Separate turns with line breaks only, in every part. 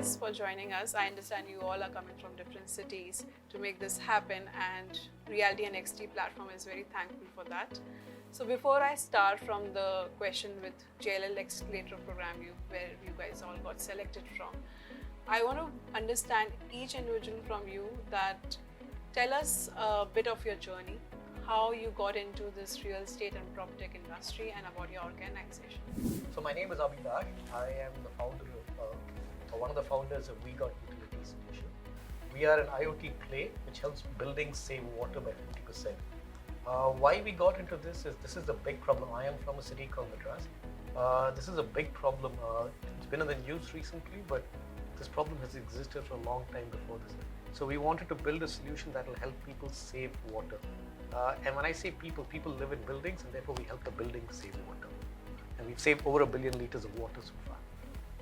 guys for joining us. I understand you all are coming from different cities to make this happen, and RealtyNXT platform is very thankful for that. So before I start from the question with JLL Accelerator Program, where you guys all got selected from, I want to understand each individual from you that tell us a bit of your journey, how you got into this real estate and PropTech industry, and about your organization.
So my name is Abilash. I am the founder of, one of the founders of WEGot Utility Solution. We are an IoT play which helps buildings save water by 50%. Why we got into this is a big problem. I am from a city called Madras. This is a big problem. It's been in the news recently, but this problem has existed for a long time before this. So we wanted to build a solution that will help people save water. And when I say people live in buildings, and therefore we help the buildings save water. And we've saved over 1 billion liters of water so far.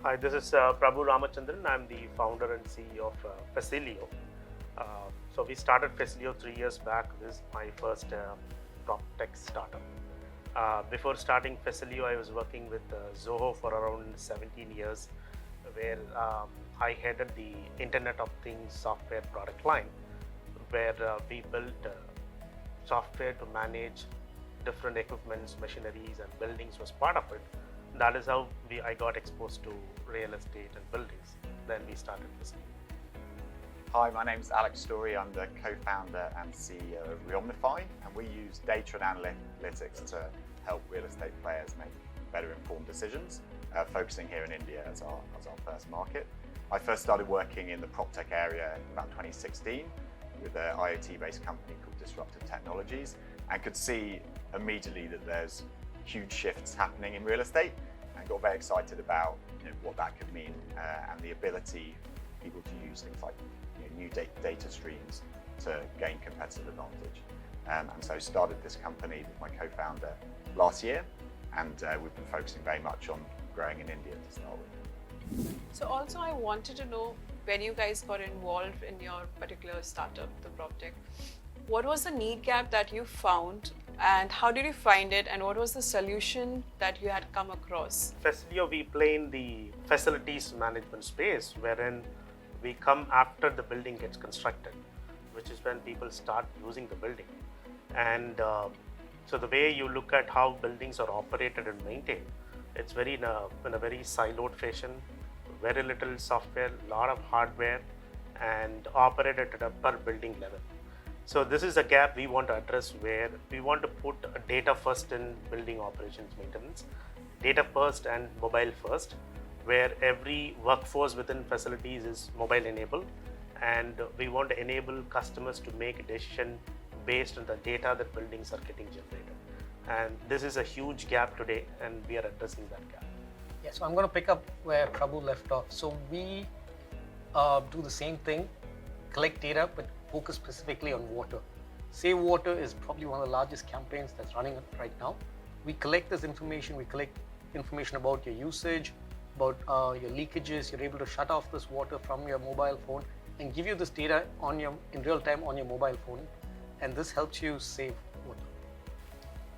Hi, this is Prabhu Ramachandran. I'm the founder and CEO of Facilio. So we started Facilio 3 years back. This is my first PropTech startup. Before starting Facilio, I was working with Zoho for around 17 years, where I headed the Internet of Things software product line, where we built software to manage different equipments, machineries, and buildings was part of it. That is how I got exposed to real estate and buildings. Then we started Facilio.
Hi, my name is Abilash Storey. I'm the co-founder and CEO of Reomnify, and we use data and analytics to help real estate players make better informed decisions, focusing here in India as our first market. I first started working in the PropTech area in about 2016 with an IoT-based company called Disruptive Technologies, and could see immediately that there's huge shifts happening in real estate, and got very excited about what that could mean and the ability for people to use things like new data streams to gain competitive advantage. And so started this company with my co-founder last year, and we've been focusing very much on growing in India to start with.
So also I wanted to know, when you guys got involved in your particular startup, the PropTech, what was the need gap that you found, and how did you find it, and what was the solution that you had come across?
Facilio, we play in the facilities management space, wherein we come after the building gets constructed, which is when people start using the building. And so the way you look at how buildings are operated and maintained, it's very in a very siloed fashion, very little software, lot of hardware, and operated at a per building level. So this is a gap we want to address, where we want to put data first in building operations maintenance, data first and mobile first, where every workforce within facilities is mobile enabled, and we want to enable customers to make a decision based on the data that buildings are getting generated. And this is a huge gap today, and we are addressing that gap.
Yeah, so I'm going to pick up where Prabhu left off. So we do the same thing, collect data, but focus specifically on water. Save Water is probably one of the largest campaigns that's running right now. We collect this information. We collect information about your usage, about your leakages. You're able to shut off this water from your mobile phone and give you this data in real time on your mobile phone. And this helps you save water.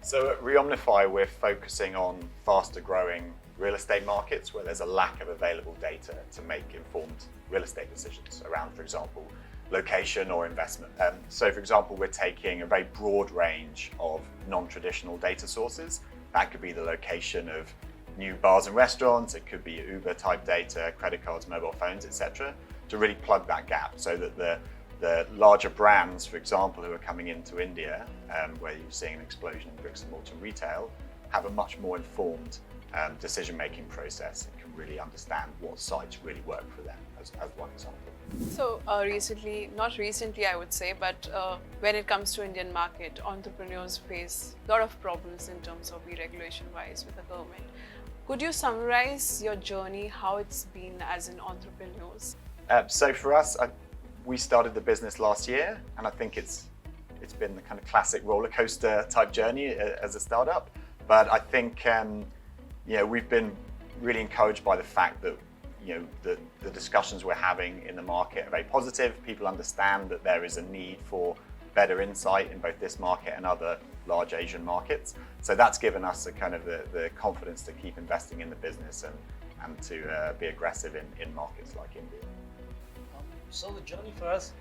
So at Reomnify, we're focusing on faster growing real estate markets where there's a lack of available data to make informed real estate decisions around, for example, location or investment. So for example, we're taking a very broad range of non-traditional data sources. That could be the location of new bars and restaurants, it could be Uber type data, credit cards, mobile phones, etc., to really plug that gap so that the larger brands, for example, who are coming into India, where you're seeing an explosion in bricks and mortar retail, have a much more informed decision-making process and can really understand what sites really work for them, as one example.
So not recently I would say, but when it comes to Indian market, entrepreneurs face a lot of problems in terms of deregulation-wise with the government. Could you summarize your journey, how it's been as an entrepreneurs?
So for us, we started the business last year, and I think it's been the kind of classic roller coaster type journey as a startup. But I think we've been really encouraged by the fact that the discussions we're having in the market are very positive. People understand that there is a need for better insight in both this market and other large Asian markets. So that's given us a kind of the confidence to keep investing in the business and to be aggressive in markets like India.
So the journey for us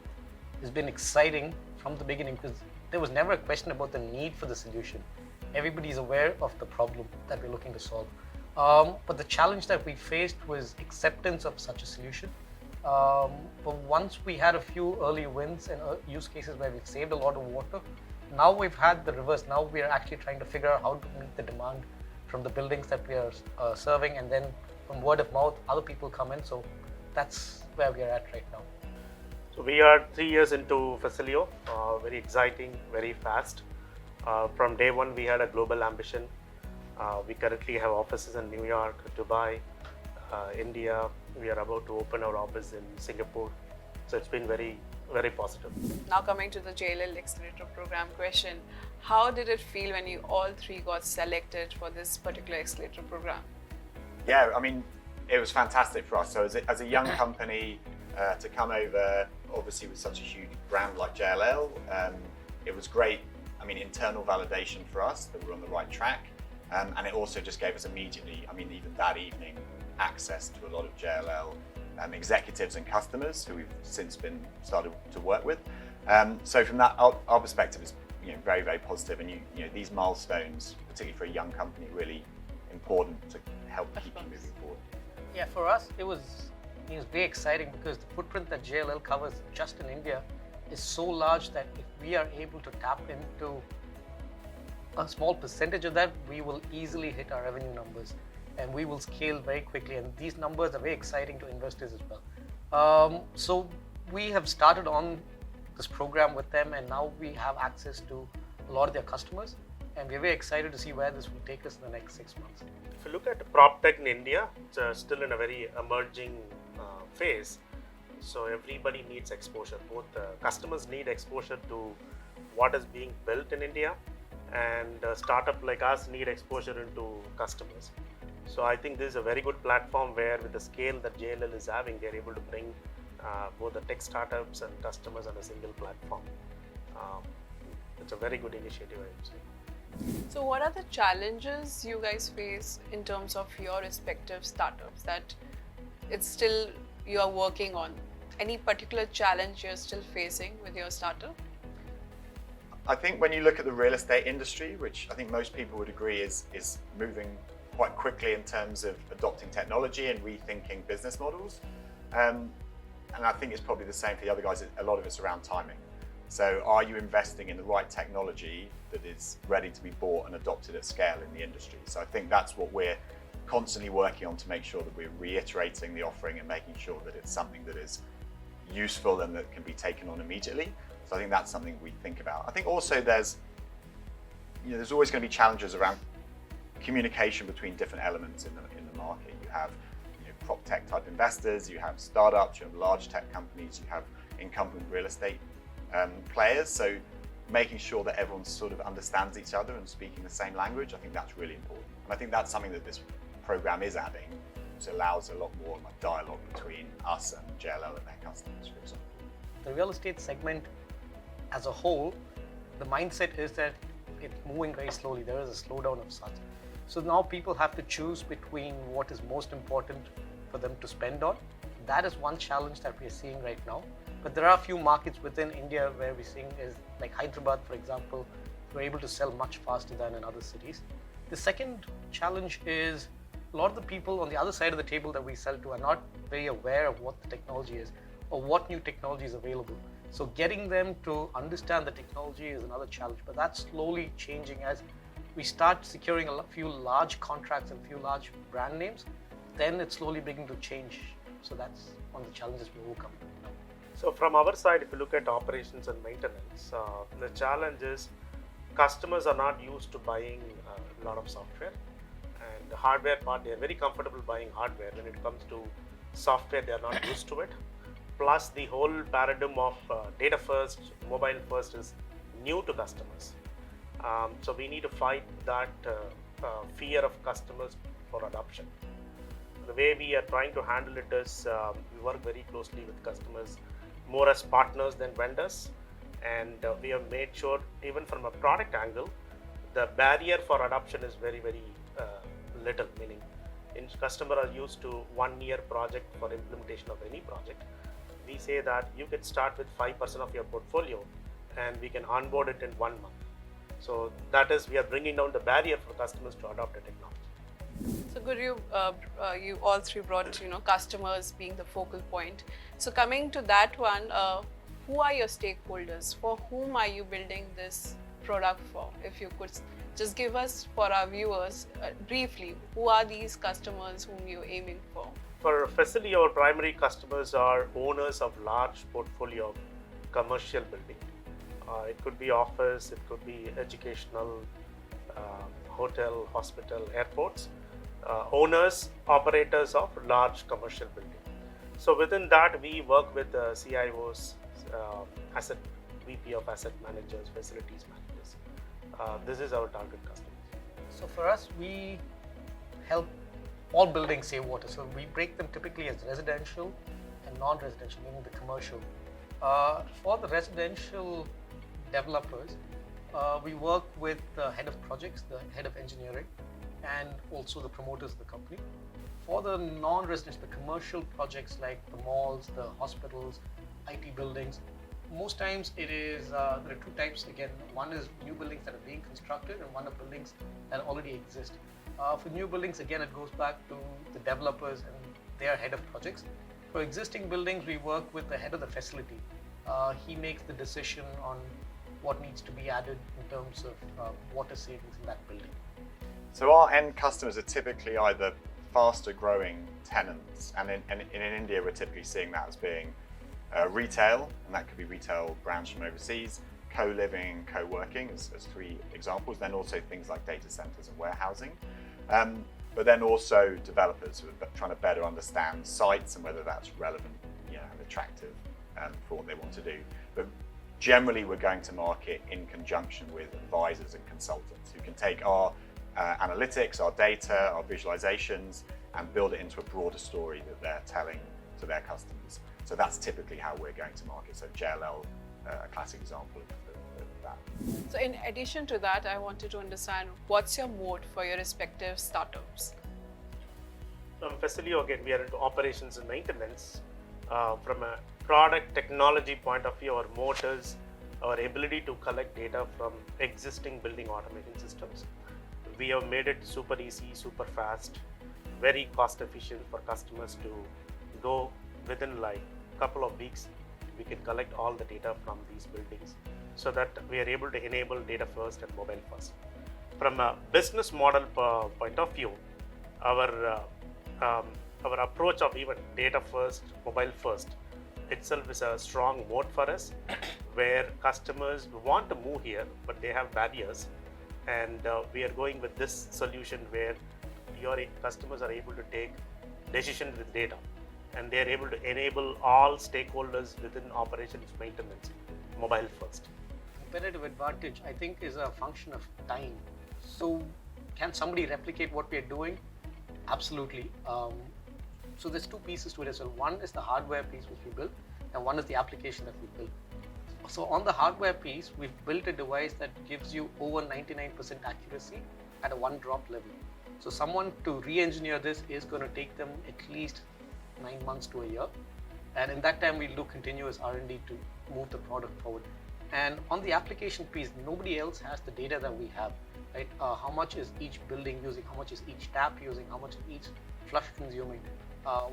has been exciting from the beginning because there was never a question about the need for the solution. Everybody's aware of the problem that we're looking to solve. But the challenge that we faced was acceptance of such a solution. But once we had a few early wins and use cases where we've saved a lot of water, now we've had the reverse. Now we are actually trying to figure out how to meet the demand from the buildings that we are serving, and then from word of mouth, other people come in. So that's where we are at right now.
So we are 3 years into Facilio, very exciting, very fast. From day one, we had a global ambition. We currently have offices in New York, Dubai, India. We are about to open our office in Singapore. So it's been very, very positive.
Now coming to the JLL Accelerator Program question, how did it feel when you all three got selected for this particular accelerator program?
Yeah, I mean, it was fantastic for us. So as a young company to come over, obviously with such a huge brand like JLL, it was great. I mean, internal validation for us that we're on the right track. And it also just gave us immediately, I mean, even that evening, access to a lot of JLL executives and customers who we've since been started to work with. So from that, our perspective is very, very positive. And these milestones, particularly for a young company, really important to help keep you moving forward.
Yeah, for us, it was very exciting because the footprint that JLL covers just in India is so large that if we are able to tap into a small percentage of that, we will easily hit our revenue numbers and we will scale very quickly. And these numbers are very exciting to investors as well. So we have started on this program with them, and now we have access to a lot of their customers. And we're very excited to see where this will take us in the next 6 months.
If you look at PropTech in India, it's still in a very emerging phase. So everybody needs exposure. Both customers need exposure to what is being built in India, and a startup like us need exposure into customers. So I think this is a very good platform where, with the scale that JLL is having, they're able to bring both the tech startups and customers on a single platform. It's a very good initiative, I would say.
So what are the challenges you guys face in terms of your respective startups that it's still you are working on? Any particular challenge you're still facing with your startup?
I think when you look at the real estate industry, which I think most people would agree is moving quite quickly in terms of adopting technology and rethinking business models, and I think it's probably the same for the other guys, a lot of it's around timing. So are you investing in the right technology that is ready to be bought and adopted at scale in the industry? So I think that's what we're constantly working on, to make sure that we're reiterating the offering and making sure that it's something that is useful and that can be taken on immediately. So I think that's something we think about. I think also there's always going to be challenges around communication between different elements in the market. You have prop tech type investors, you have startups, you have large tech companies, you have incumbent real estate players. So making sure that everyone sort of understands each other and speaking the same language, I think that's really important. And I think that's something that this program is adding, which allows a lot more dialogue between us and JLL and their customers, for example.
The real estate segment as a whole, the mindset is that it's moving very slowly. There is a slowdown of such. So now people have to choose between what is most important for them to spend on. That is one challenge that we are seeing right now. But there are a few markets within India where we're seeing is like Hyderabad, for example, we're able to sell much faster than in other cities. The second challenge is a lot of the people on the other side of the table that we sell to are not very aware of what the technology is or what new technology is available. So getting them to understand the technology is another challenge, but that's slowly changing as we start securing a few large contracts and a few large brand names, then it's slowly beginning to change. So that's one of the challenges we're overcoming now.
So from our side, if you look at operations and maintenance, the challenge is customers are not used to buying a lot of software, and the hardware part, they're very comfortable buying hardware. When it comes to software, they're not used to it. Plus the whole paradigm of data first, mobile first is new to customers. So we need to fight that fear of customers for adoption. The way we are trying to handle it is we work very closely with customers, more as partners than vendors, and we have made sure, even from a product angle, the barrier for adoption is very, very little, meaning customer are used to 1 year project for implementation of any project. We say that you can start with 5% of your portfolio and we can onboard it in 1 month. So that is, we are bringing down the barrier for customers to adopt the technology.
So good, you all three brought customers being the focal point. So coming to that one, who are your stakeholders? For whom are you building this product for? If you could just give us, for our viewers, briefly, who are these customers whom you're aiming for?
For Facilio, our primary customers are owners of large portfolio of commercial building. It could be office, it could be educational, hotel, hospital, airports. Owners, operators of large commercial building. So within that, we work with CIOs, asset VP of asset managers, facilities managers. This is our target customer.
So for us, we help all buildings save water. So we break them typically as residential and non-residential, meaning the commercial. For the residential developers, we work with the head of projects, the head of engineering, and also the promoters of the company. For the non-residential, the commercial projects like the malls, the hospitals, IT buildings, most times it is, there are two types again. One is new buildings that are being constructed and one are buildings that already exist. For new buildings, again, it goes back to the developers and their head of projects. For existing buildings, we work with the head of the facility. He makes the decision on what needs to be added in terms of water savings in that building.
So our end customers are typically either faster growing tenants, and in India we're typically seeing that as being retail, and that could be retail brands from overseas, co-living, co-working as three examples, then also things like data centers and warehousing. But then also developers who are trying to better understand sites and whether that's relevant and attractive for what they want to do. But generally we're going to market in conjunction with advisors and consultants who can take our analytics, our data, our visualizations, and build it into a broader story that they're telling to their customers. So that's typically how we're going to market. So JLL, a classic example of that.
So in addition to that, I wanted to understand what's your moat for your respective startups?
From Facilio, again, we are into operations and maintenance. From a product technology point of view, our moat is our ability to collect data from existing building automation systems. We have made it super easy, super fast, very cost efficient for customers to go within like a couple of weeks. We can collect all the data from these buildings so that we are able to enable data first and mobile first. From a business model point of view, our approach of even data first, mobile first itself is a strong moat for us, where customers want to move here, but they have barriers. And we are going with this solution where your customers are able to take decisions with data, and they are able to enable all stakeholders within operations maintenance mobile first.
Competitive advantage, I think, is a function of time. So can somebody replicate what we are doing? Absolutely. So there's two pieces to it as well. One is the hardware piece which we built, and one is the application that we built. So on the hardware piece, we've built a device that gives you over 99% accuracy at a one-drop level. So someone to re-engineer this is going to take them at least 9 months to a year. And in that time, we'll do continuous R&D to move the product forward. And on the application piece, nobody else has the data that we have, right? How much is each building using? How much is each tap using? How much is each flush consuming?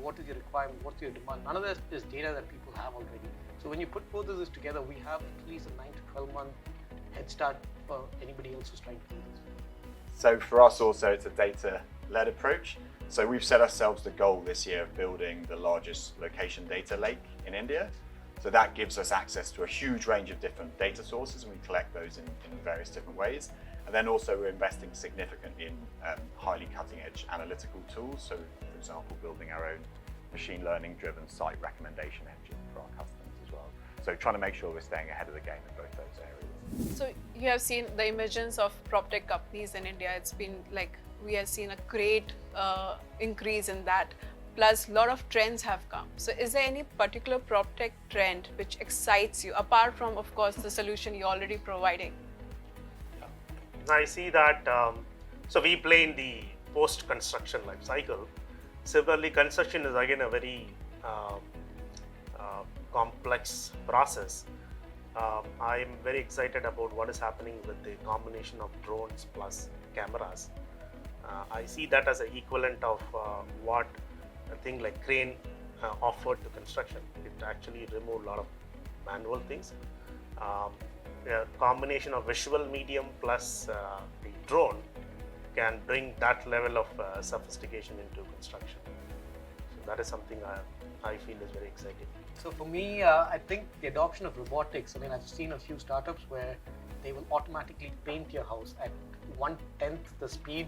What is your requirement? What's your demand? None of this is data that people have already. So when you put both of this together, we have at least a 9 to 12 month head start for anybody else who's trying to do this.
So for us also, it's a data-led approach. So we've set ourselves the goal this year of building the largest location data lake in India. So that gives us access to a huge range of different data sources, and we collect those in various different ways. And then also we're investing significantly in highly cutting-edge analytical tools. So for example, building our own machine learning driven site recommendation engine for our customers as well. So trying to make sure we're staying ahead of the game in both those areas.
So you have seen the emergence of Proptech companies in India. It's been like, we have seen a great increase in that. Plus, a lot of trends have come. So is there any particular Proptech trend which excites you, apart from, of course, the solution you're already providing?
I see that, so we play in the post-construction life cycle. Similarly, construction is again a very complex process. I'm very excited about what is happening with the combination of drones plus cameras. I see that as an equivalent of what a thing like crane offered to construction. It actually removed a lot of manual things. A combination of visual medium plus the drone can bring that level of sophistication into construction. So that is something I feel is very exciting.
So for me, I think the adoption of robotics, I mean, I've seen a few startups where they will automatically paint your house at 1/10 the speed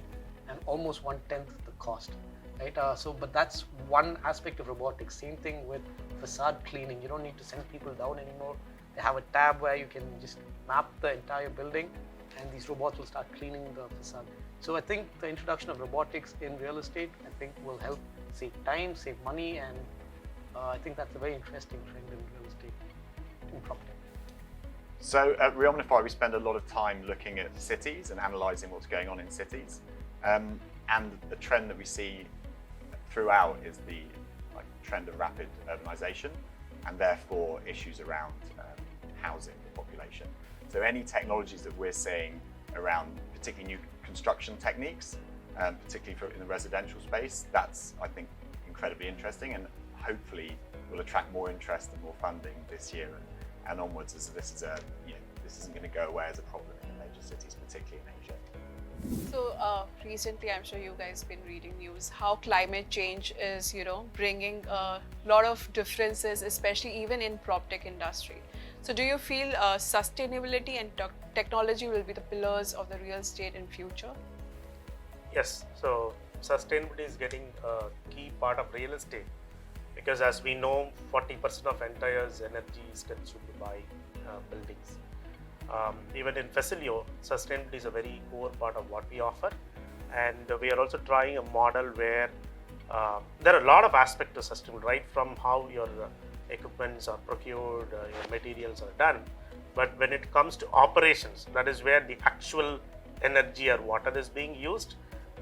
and almost 1/10 the cost, right? But that's one aspect of robotics. Same thing with facade cleaning. You don't need to send people down anymore. They have a tab where you can just map the entire building and these robots will start cleaning the facade. So I think the introduction of robotics in real estate, I think will help save time, save money, and I think that's a very interesting trend in real estate in Proptech.
So at Reomnify, we spend a lot of time looking at cities and analysing what's going on in cities. And the trend that we see throughout is the trend of rapid urbanisation and therefore issues around housing the population. So any technologies that we're seeing around particularly new construction techniques, particularly in the residential space, that's, I think, incredibly interesting and hopefully will attract more interest and more funding this year and onwards, as this isn't going to go away as a problem in the major cities, particularly in Asia.
So recently, I'm sure you guys been reading news how climate change is, bringing a lot of differences, especially even in PropTech industry. So do you feel sustainability and technology will be the pillars of the real estate in future?
Yes, so sustainability is getting a key part of real estate because as we know, 40% of entire energy is consumed by buildings. Even in Facilio, sustainability is a very core part of what we offer, and we are also trying a model where there are a lot of aspects to sustainability, right from how your equipments are procured, your materials are done, but when it comes to operations, that is where the actual energy or water is being used,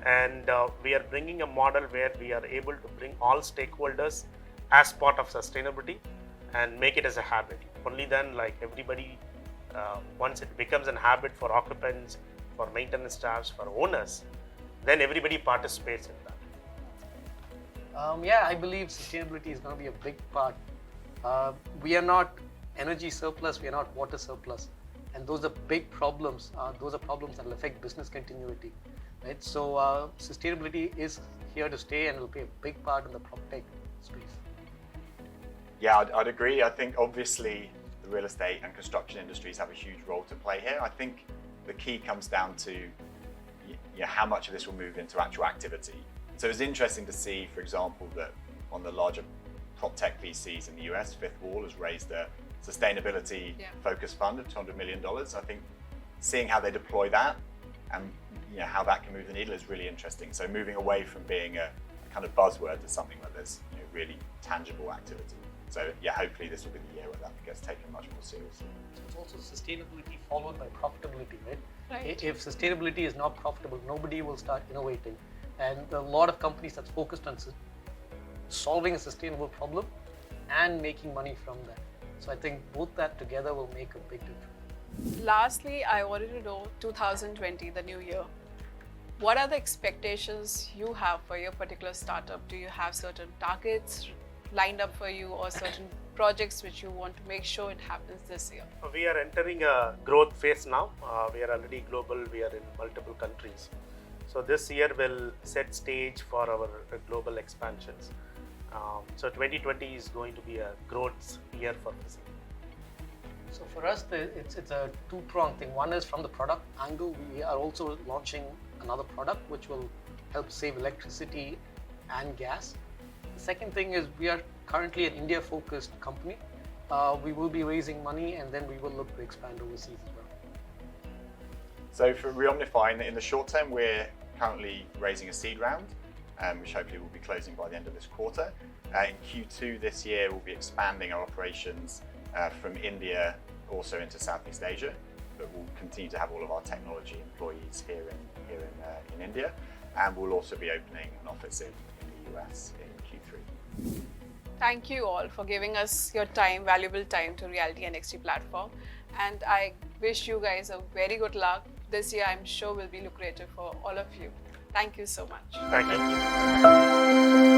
and we are bringing a model where we are able to bring all stakeholders as part of sustainability and make it as a habit. Only then, everybody, once it becomes a habit for occupants, for maintenance staffs, for owners, then everybody participates in that.
I believe sustainability is going to be a big part. We are not energy surplus, we are not water surplus, and those are big problems. Those are problems that will affect business continuity, right? So sustainability is here to stay and will be a big part in the PropTech space.
Yeah, I'd agree. I think obviously the real estate and construction industries have a huge role to play here. I think the key comes down to how much of this will move into actual activity. So it's interesting to see, for example, that one of the larger PropTech VCs in the US, Fifth Wall, has raised a sustainability focused fund of $200 million. I think seeing how they deploy that and how that can move the needle is really interesting. So moving away from being a kind of buzzword to something where there's really tangible activity. So hopefully this will be the year where that gets taken much more seriously.
So it's also sustainability followed by profitability, right?
Right.
If sustainability is not profitable, nobody will start innovating. And a lot of companies that's focused on solving a sustainable problem and making money from that. So I think both that together will make a big difference.
Lastly, I wanted to know 2020, the new year. What are the expectations you have for your particular startup? Do you have certain targets lined up for you or certain projects which you want to make sure it happens this year?
We are entering a growth phase now. We are already global. We are in multiple countries. So this year will set stage for our global expansions. So 2020 is going to be a growth year for Facilio.
So for us, it's a two-pronged thing. One is from the product angle. We are also launching another product which will help save electricity and gas. The second thing is we are currently an India-focused company. We will be raising money and then we will look to expand overseas as well.
So for Reomnify, in the short term, we're currently raising a seed round, which hopefully will be closing by the end of this quarter. In Q2 this year, we'll be expanding our operations from India also into Southeast Asia, but we'll continue to have all of our technology employees here in India. and we'll also be opening an office in the US in Q3.
Thank you all for giving us your time, valuable time to RealtyNXT platform. And I wish you guys a very good luck. This year, I'm sure will be lucrative for all of you. Thank you so much.
Thank you.